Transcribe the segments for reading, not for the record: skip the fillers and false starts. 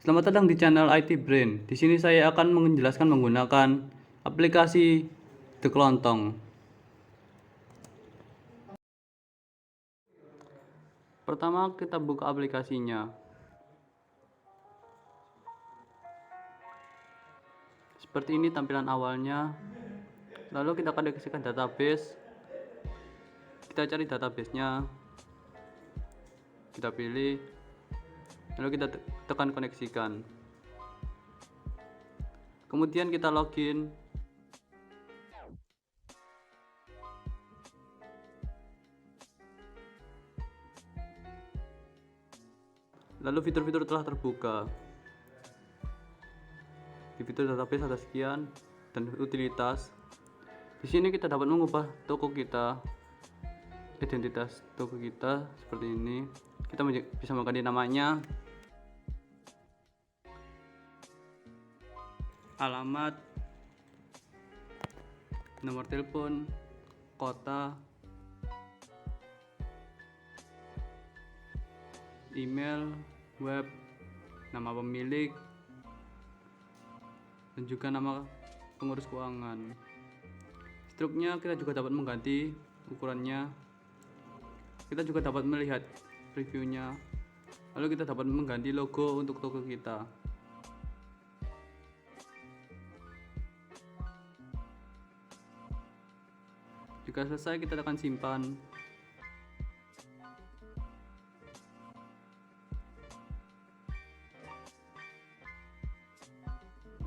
Selamat datang di channel IT Brain. Di sini saya akan menjelaskan menggunakan aplikasi The Kelontong. Pertama kita buka aplikasinya. Seperti ini tampilan awalnya. Lalu kita koneksikan database. Kita cari databasenya. Kita pilih. Lalu kita tekan koneksikan. Kemudian kita login. Lalu fitur-fitur telah terbuka. Di fitur database ada sekian dan utilitas. Di sini kita dapat mengubah toko kita, identitas toko kita seperti ini. Kita bisa mengganti namanya, alamat, nomor telepon, kota, email, web, nama pemilik, dan juga nama pengurus keuangan. Struknya kita juga dapat mengganti ukurannya. Kita juga dapat melihat reviewnya. Lalu kita dapat mengganti logo untuk toko kita. Jika selesai, kita tekan simpan.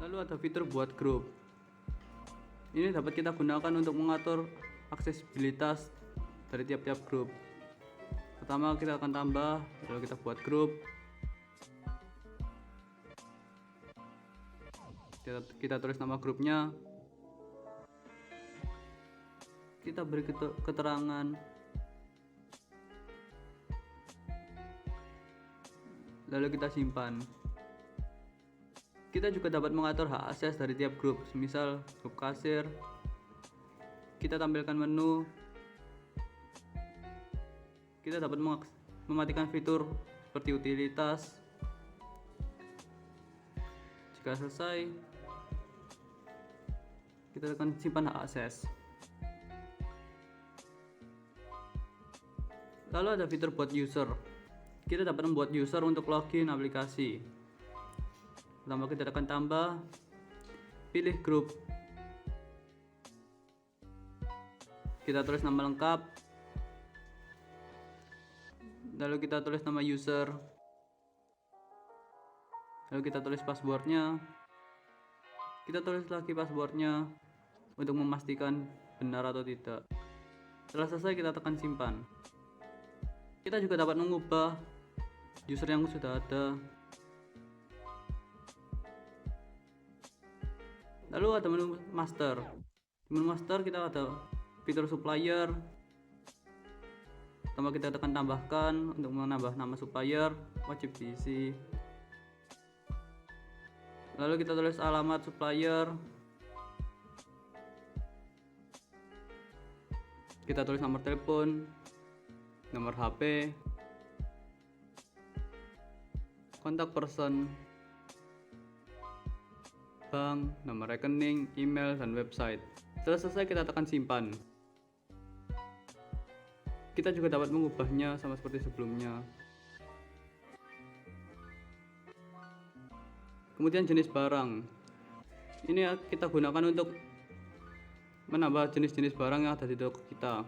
Lalu ada fitur buat grup. Ini dapat kita gunakan untuk mengatur aksesibilitas dari tiap-tiap grup. Pertama kita akan tambah, lalu kita buat grup. Kita tulis nama grupnya. Kita beri keterangan. Lalu kita simpan. Kita juga dapat mengatur hak akses dari tiap grup, semisal grup kasir. Kita tampilkan menu. Kita dapat mematikan fitur seperti utilitas. Jika selesai, kita tekan simpan hak akses. Lalu ada fitur buat user. Kita dapat membuat user untuk login aplikasi. Pertama kita tekan tambah, pilih grup. Kita tulis nama lengkap. Lalu kita tulis nama user. Lalu kita tulis passwordnya. Kita tulis lagi passwordnya untuk memastikan benar atau tidak. Setelah selesai kita tekan simpan. Kita juga dapat mengubah user yang sudah ada. Lalu ada menu master. Di menu master kita ada fitur supplier. Pertama kita tekan tambahkan. Untuk menambah nama supplier wajib diisi. Lalu kita tulis alamat supplier. Kita tulis nomor telepon, nomor HP, kontak person, bank, nomor rekening, email, dan website. Setelah selesai kita tekan simpan. Kita juga dapat mengubahnya sama seperti sebelumnya. Kemudian jenis barang. Ini kita gunakan untuk menambah jenis-jenis barang yang ada di toko kita.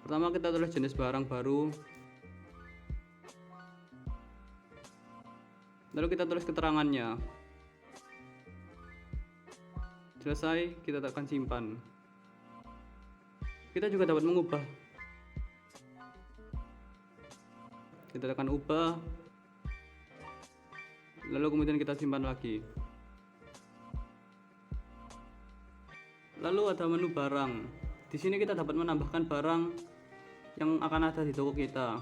Pertama kita tulis jenis barang baru. Lalu kita tulis keterangannya. Selesai, kita tekan simpan. Kita juga dapat mengubah. Kita tekan ubah. Lalu kemudian kita simpan lagi. Lalu ada menu barang. Di sini kita dapat menambahkan barang yang akan ada di toko kita.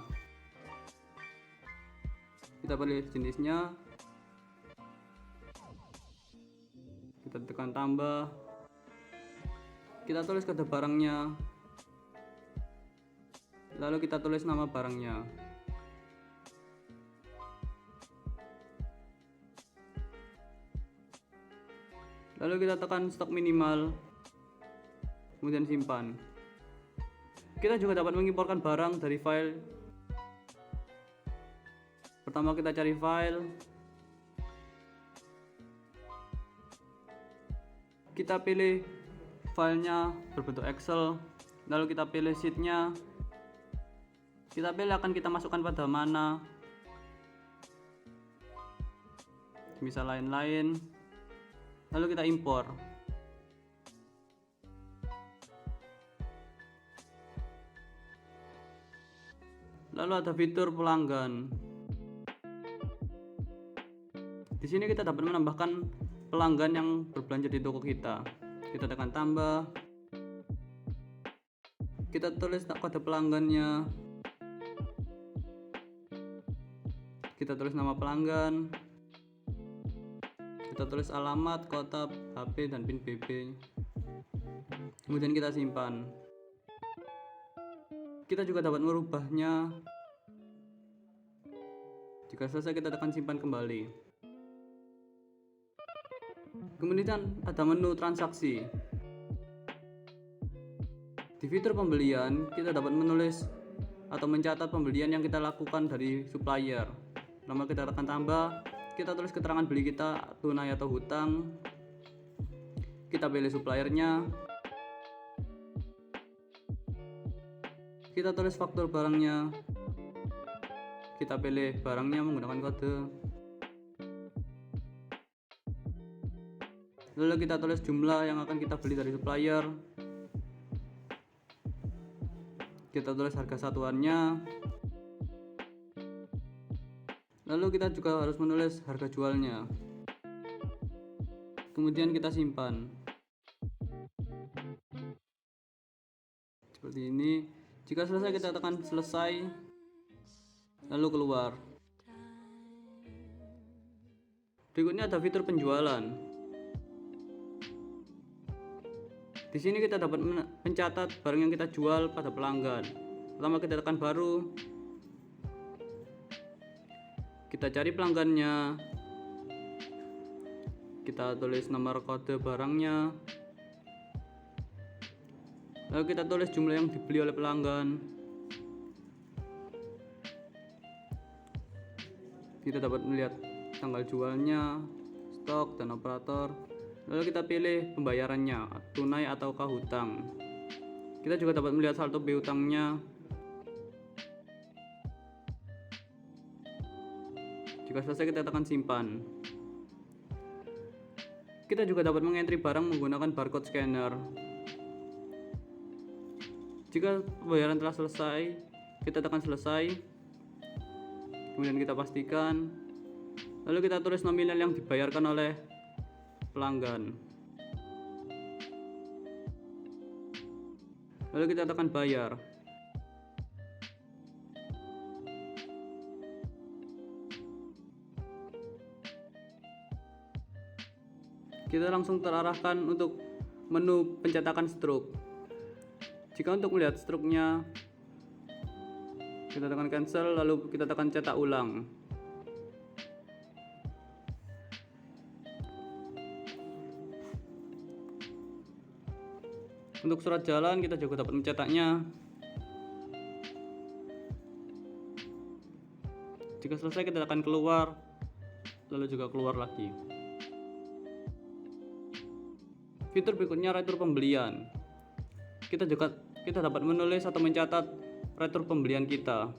Kita pilih jenisnya. Kita tekan tambah. Kita tulis kode barangnya. Lalu kita tulis nama barangnya. Lalu kita tekan stok minimal, kemudian simpan. Kita juga dapat mengimporkan barang dari file. Pertama kita cari file, kita pilih filenya berbentuk Excel, lalu kita pilih sheetnya, kita pilih akan kita masukkan pada mana, misal lain-lain, lalu kita impor. Lalu ada fitur pelanggan. Di sini kita dapat menambahkan pelanggan yang berbelanja di toko kita. Kita tekan tambah. Kita tulis kode pelanggannya. Kita tulis nama pelanggan. Kita tulis alamat, kota, HP, dan PIN BB. Kemudian kita simpan. Kita juga dapat merubahnya. Jika selesai kita tekan simpan kembali. Kemudian ada menu transaksi. Di fitur pembelian, kita dapat menulis atau mencatat pembelian yang kita lakukan dari supplier. Lalu kita tekan tambah, kita tulis keterangan beli kita tunai atau hutang. Kita pilih suppliernya. Kita tulis faktur barangnya. Kita pilih barangnya menggunakan kode. Lalu kita tulis jumlah yang akan kita beli dari supplier. Kita tulis harga satuannya. Lalu kita juga harus menulis harga jualnya. Kemudian kita simpan. Seperti ini. Jika selesai kita tekan selesai. Lalu keluar. Berikutnya ada fitur penjualan. Di sini kita dapat mencatat barang yang kita jual pada pelanggan. Pertama kita tekan baru. Kita cari pelanggannya. Kita tulis nomor kode barangnya. Lalu kita tulis jumlah yang dibeli oleh pelanggan. Kita dapat melihat tanggal jualnya, stok, dan operator. Lalu kita pilih pembayarannya, tunai ataukah hutang. Kita juga dapat melihat saldo piutangnya. Jika selesai kita tekan simpan. Kita juga dapat mengentri barang menggunakan barcode scanner. Jika pembayaran telah selesai, kita tekan selesai. Kemudian kita pastikan. Lalu kita tulis nominal yang dibayarkan oleh pelanggan. Lalu kita tekan bayar. Kita langsung terarahkan untuk menu pencetakan stroke. Jika untuk melihat stroke-nya, kita tekan cancel, lalu kita tekan cetak ulang. Untuk surat jalan kita juga dapat mencetaknya. Jika selesai kita akan keluar, lalu juga keluar lagi. Fitur berikutnya retur pembelian. Kita dapat menulis atau mencatat retur pembelian kita.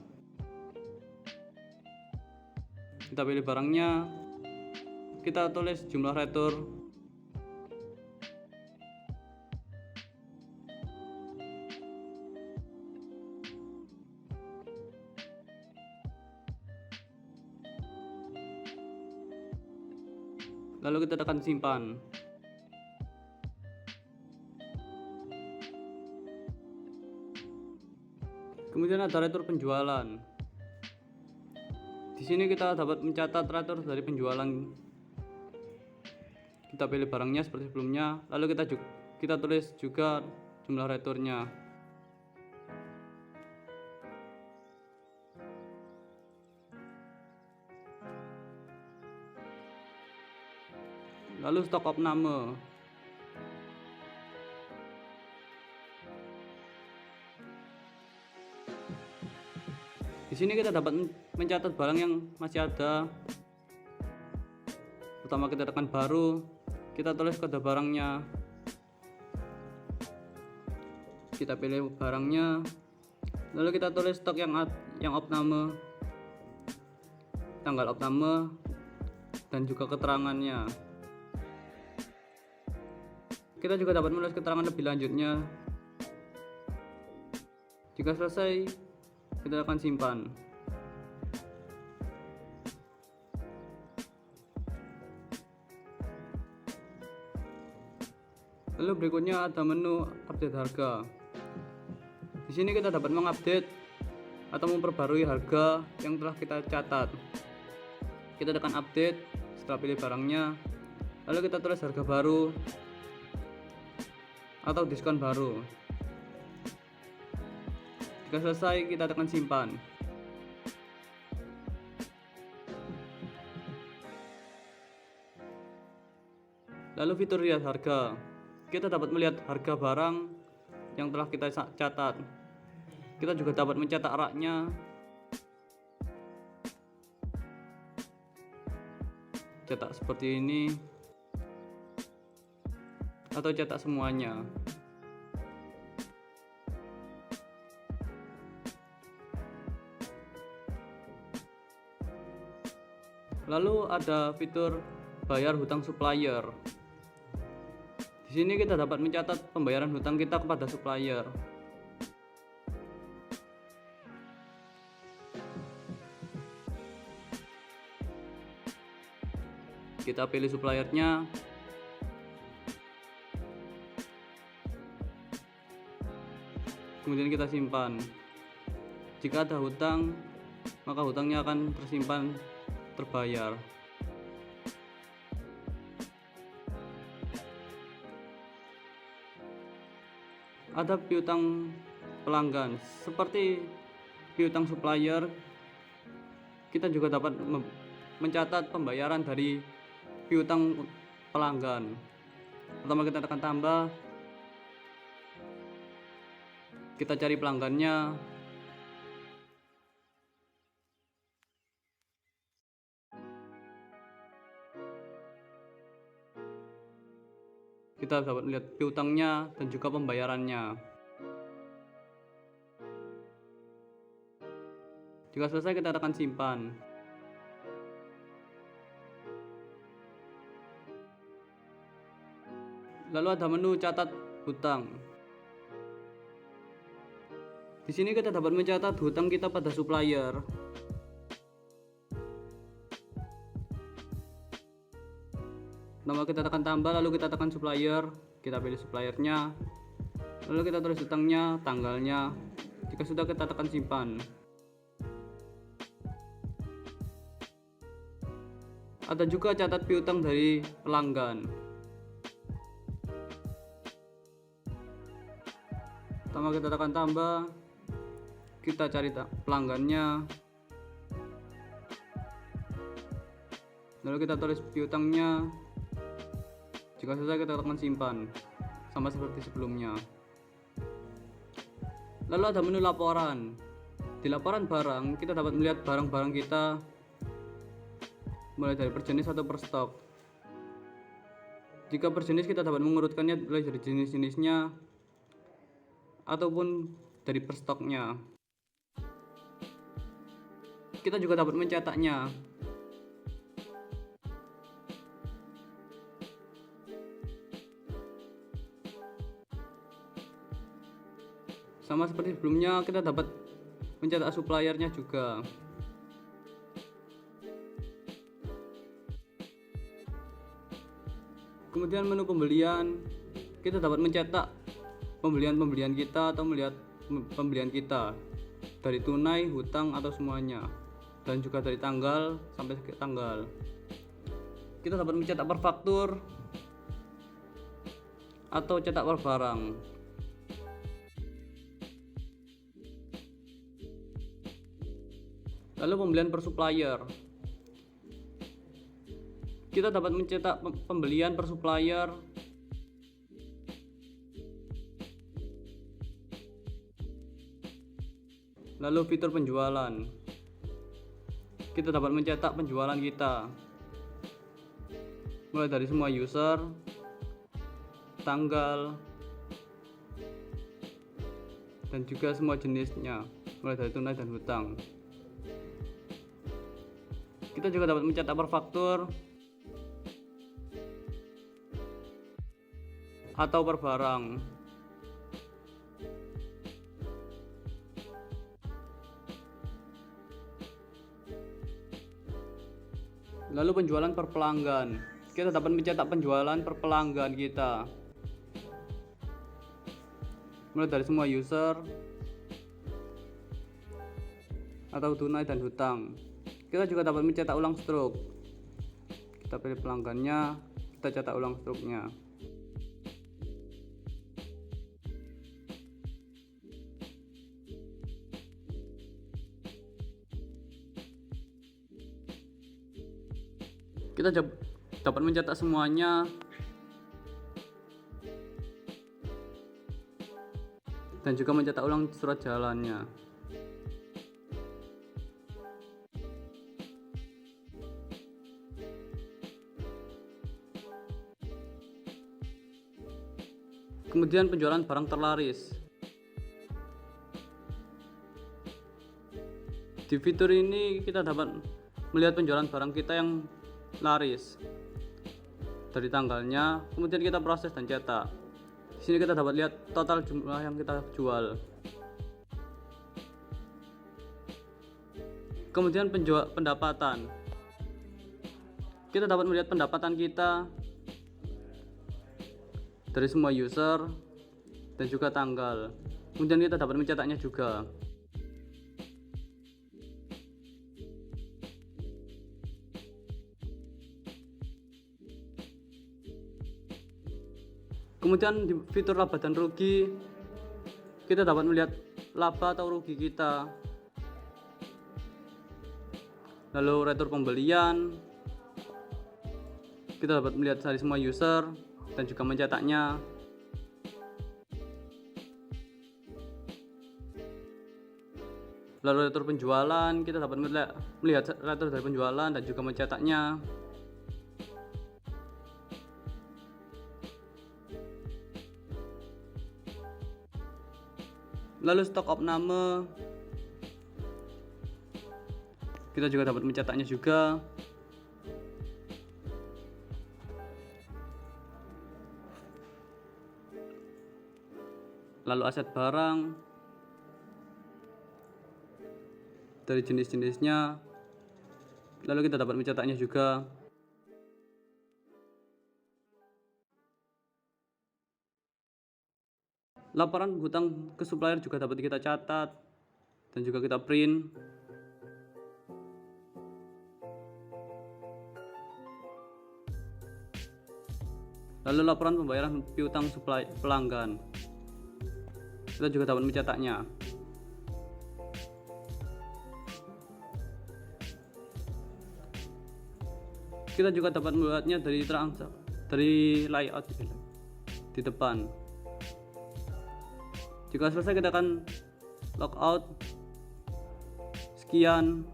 Kita pilih barangnya. Kita tulis jumlah retur. Lalu kita tekan simpan. Kemudian ada retur penjualan. Di sini kita dapat mencatat retur dari penjualan. Kita pilih barangnya seperti sebelumnya, lalu kita tulis juga jumlah returnya. Lalu stok opname. Di sini kita dapat mencatat barang yang masih ada. Pertama kita tekan baru, kita tulis kode barangnya. Kita pilih barangnya, lalu kita tulis stok yang opname, tanggal opname, dan juga keterangannya. Kita juga dapat menulis keterangan lebih lanjutnya. Jika selesai, kita akan simpan. Lalu berikutnya ada menu update harga. Di sini kita dapat mengupdate atau memperbarui harga yang telah kita catat. Kita tekan update setelah pilih barangnya, lalu kita tulis harga baru atau diskon baru. Jika selesai, kita tekan simpan. Lalu fitur lihat harga. Kita dapat melihat harga barang yang telah kita catat. Kita juga dapat mencetak raknya, cetak seperti ini, atau cetak semuanya. Lalu ada fitur bayar hutang supplier. Di sini kita dapat mencatat pembayaran hutang kita kepada supplier. Kita pilih suppliernya. Kemudian kita simpan. Jika ada hutang, maka hutangnya akan tersimpan terbayar. Ada piutang pelanggan seperti piutang supplier. Kita juga dapat mencatat pembayaran dari piutang pelanggan. Pertama kita tekan tambah, kita cari pelanggannya. Kita dapat melihat piutangnya dan juga pembayarannya. Jika selesai, kita tekan simpan. Lalu ada menu catat hutang. Di sini kita dapat mencatat hutang kita pada supplier. Pertama kita tekan tambah, lalu kita tekan supplier, kita pilih suppliernya, lalu kita tulis hutangnya, tanggalnya. Jika sudah, kita tekan simpan. Ada juga catat piutang dari pelanggan. Pertama kita tekan tambah, kita cari pelanggannya, lalu kita tulis piutangnya. Jika selesai, kita tekan simpan, sama seperti sebelumnya. Lalu ada menu laporan. Di laporan barang, kita dapat melihat barang-barang kita mulai dari per jenis atau per stok. Jika per jenis, kita dapat mengurutkannya mulai dari jenis-jenisnya ataupun dari per stoknya. Kita juga dapat mencetaknya. Sama seperti sebelumnya, kita dapat mencetak suppliernya juga. Kemudian menu pembelian, kita dapat mencetak pembelian kita atau melihat pembelian kita dari tunai, hutang, atau semuanya, dan juga dari tanggal sampai tanggal. Kita dapat mencetak per faktur atau cetak per barang. Lalu pembelian per supplier. Kita dapat mencetak pembelian per supplier, lalu fitur penjualan. kita dapat mencetak penjualan kita, mulai dari semua user, tanggal, dan juga semua jenisnya, mulai dari tunai dan hutang. Kita juga dapat mencetak per faktur atau per barang. Lalu penjualan per pelanggan, kita dapat mencetak penjualan per pelanggan kita, mulai dari semua user atau tunai dan hutang. Kita juga dapat mencetak ulang struk, kita pilih pelanggannya, kita cetak ulang struknya. Kita dapat mencetak semuanya dan juga mencetak ulang surat jalannya. Kemudian penjualan barang terlaris. Di fitur ini kita dapat melihat penjualan barang kita yang laris dari tanggalnya, kemudian kita proses dan cetak. Di sini kita dapat lihat total jumlah yang kita jual. Kemudian pendapatan. Kita dapat melihat pendapatan kita dari semua user dan juga tanggal. Kemudian kita dapat mencetaknya juga. Kemudian di fitur laba dan rugi, kita dapat melihat laba atau rugi kita. Lalu retur pembelian, kita dapat melihat dari semua user dan juga mencetaknya. Lalu retur penjualan, kita dapat melihat retur dari penjualan dan juga mencetaknya. Lalu stok opname, kita juga dapat mencetaknya juga. Lalu aset barang dari jenis-jenisnya, lalu kita dapat mencetaknya juga. Laporan hutang ke supplier juga dapat kita catat dan juga kita print. Lalu laporan pembayaran piutang pelanggan, kita juga dapat mencetaknya. Kita juga dapat membuatnya dari layout di depan. Jika selesai, kita akan logout. Sekian.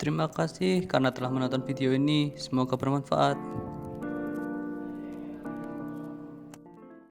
Terima kasih karena telah menonton video ini. Semoga bermanfaat.